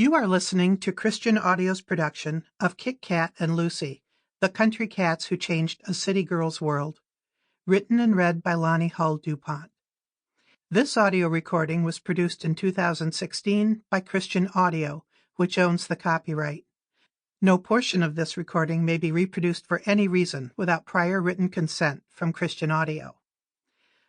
You are listening to Christian Audio's production of Kit Kat and Lucy, the country cats who changed a city girl's world, written and read by Lonnie Hull DuPont. This audio recording was produced in 2016 by Christian Audio, which owns the copyright. No portion of this recording may be reproduced for any reason without prior written consent from Christian Audio.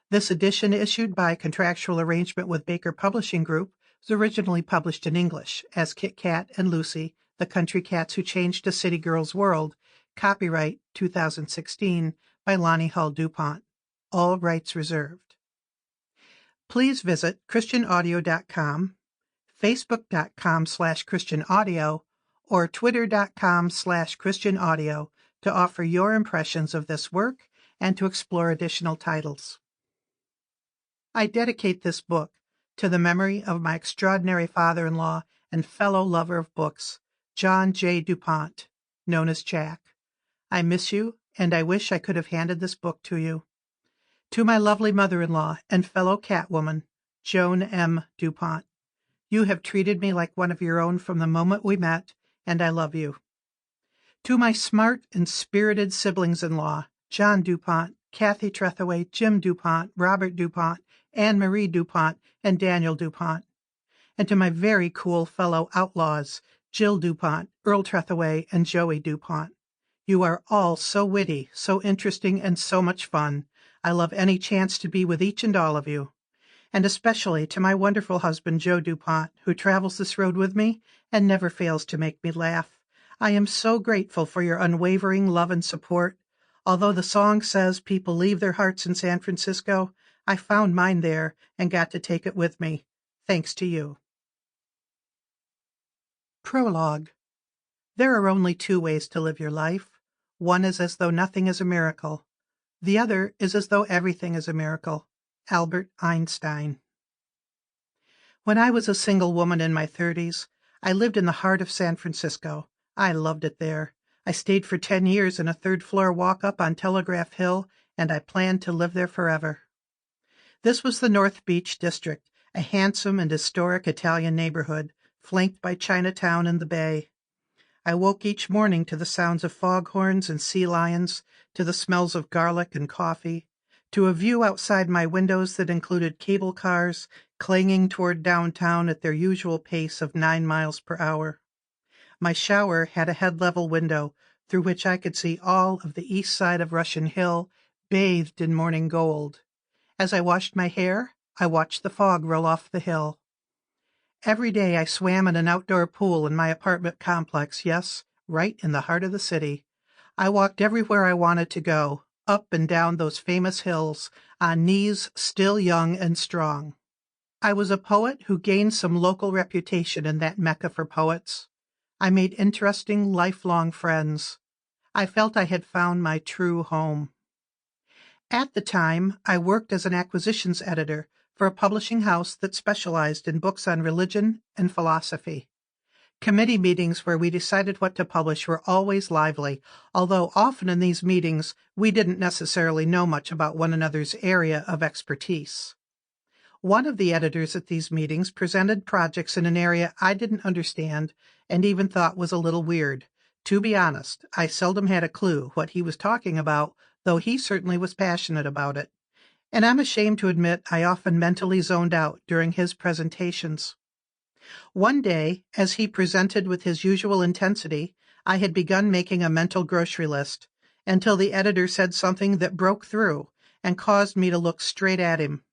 This edition, issued by contractual arrangement with Baker Publishing Group, was originally published in English as Kit Kat and Lucy, the country cats who changed a city girl's world, copyright 2016 by Lonnie Hull DuPont. All rights reserved. Please visit christianaudio.com, facebook.com/christianaudio, or twitter.com/christianaudio to offer your impressions of this work and to explore additional titles. I dedicate this book to the memory of my extraordinary father-in-law and fellow lover of books, John J. DuPont, known as Jack. I miss you, and I wish I could have handed this book to you. To my lovely mother-in-law and fellow catwoman, Joan M. DuPont, you have treated me like one of your own from the moment we met, and I love you. To my smart and spirited siblings-in-law, John DuPont, Kathy Trethaway, Jim DuPont, Robert DuPont, Anne-Marie DuPont, and Daniel DuPont. And to my very cool fellow outlaws, Jill DuPont, Earl Trethaway, and Joey DuPont. You are all so witty, so interesting, and so much fun. I love any chance to be with each and all of you. And especially to my wonderful husband, Joe DuPont, who travels this road with me and never fails to make me laugh. I am so grateful for your unwavering love and support. Although the song says people leave their hearts in San Francisco, I found mine there and got to take it with me, thanks to you. Prologue. There are only two ways to live your life. One is as though nothing is a miracle. The other is as though everything is a miracle. Albert Einstein. When I was a single woman in my 30s, I lived in the heart of San Francisco. I loved it there. I stayed for 10 years in a third-floor walk-up on Telegraph Hill, and I planned to live there forever. This was the North Beach District, a handsome and historic Italian neighborhood, flanked by Chinatown and the Bay. I woke each morning to the sounds of foghorns and sea lions, to the smells of garlic and coffee, to a view outside my windows that included cable cars clanging toward downtown at their usual pace of 9 miles per hour. My shower had a head-level window through which I could see all of the east side of Russian Hill, bathed in morning gold. As I washed my hair, I watched the fog roll off the hill. Every day I swam in an outdoor pool in my apartment complex, yes, right in the heart of the city. I walked everywhere I wanted to go, up and down those famous hills, on knees still young and strong. I was a poet who gained some local reputation in that mecca for poets. I made interesting, lifelong friends. I felt I had found my true home. At the time, I worked as an acquisitions editor for a publishing house that specialized in books on religion and philosophy. Committee meetings where we decided what to publish were always lively, although often in these meetings we didn't necessarily know much about one another's area of expertise. One of the editors at these meetings presented projects in an area I didn't understand and even thought was a little weird. To be honest, I seldom had a clue what he was talking about, though he certainly was passionate about it. And I'm ashamed to admit I often mentally zoned out during his presentations. One day, as he presented with his usual intensity, I had begun making a mental grocery list, until the editor said something that broke through and caused me to look straight at him.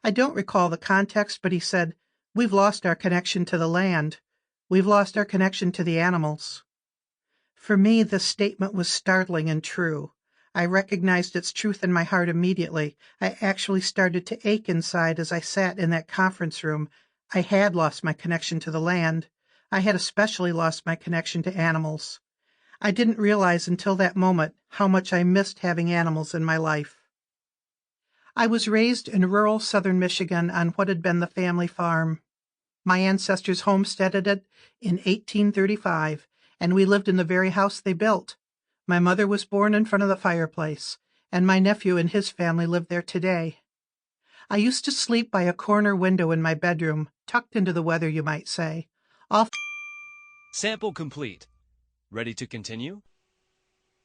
I don't recall the context, but he said, "We've lost our connection to the land. We've lost our connection to the animals." For me, this statement was startling and true. I recognized its truth in my heart immediately. I actually started to ache inside as I sat in that conference room. I had lost my connection to the land. I had especially lost my connection to animals. I didn't realize until that moment how much I missed having animals in my life. I was raised in rural southern Michigan on what had been the family farm. My ancestors homesteaded it in 1835, and we lived in the very house they built. My mother was born in front of the fireplace, and my nephew and his family live there today. I used to sleep by a corner window in my bedroom, tucked into the weather, you might say. Sample complete. Ready to continue?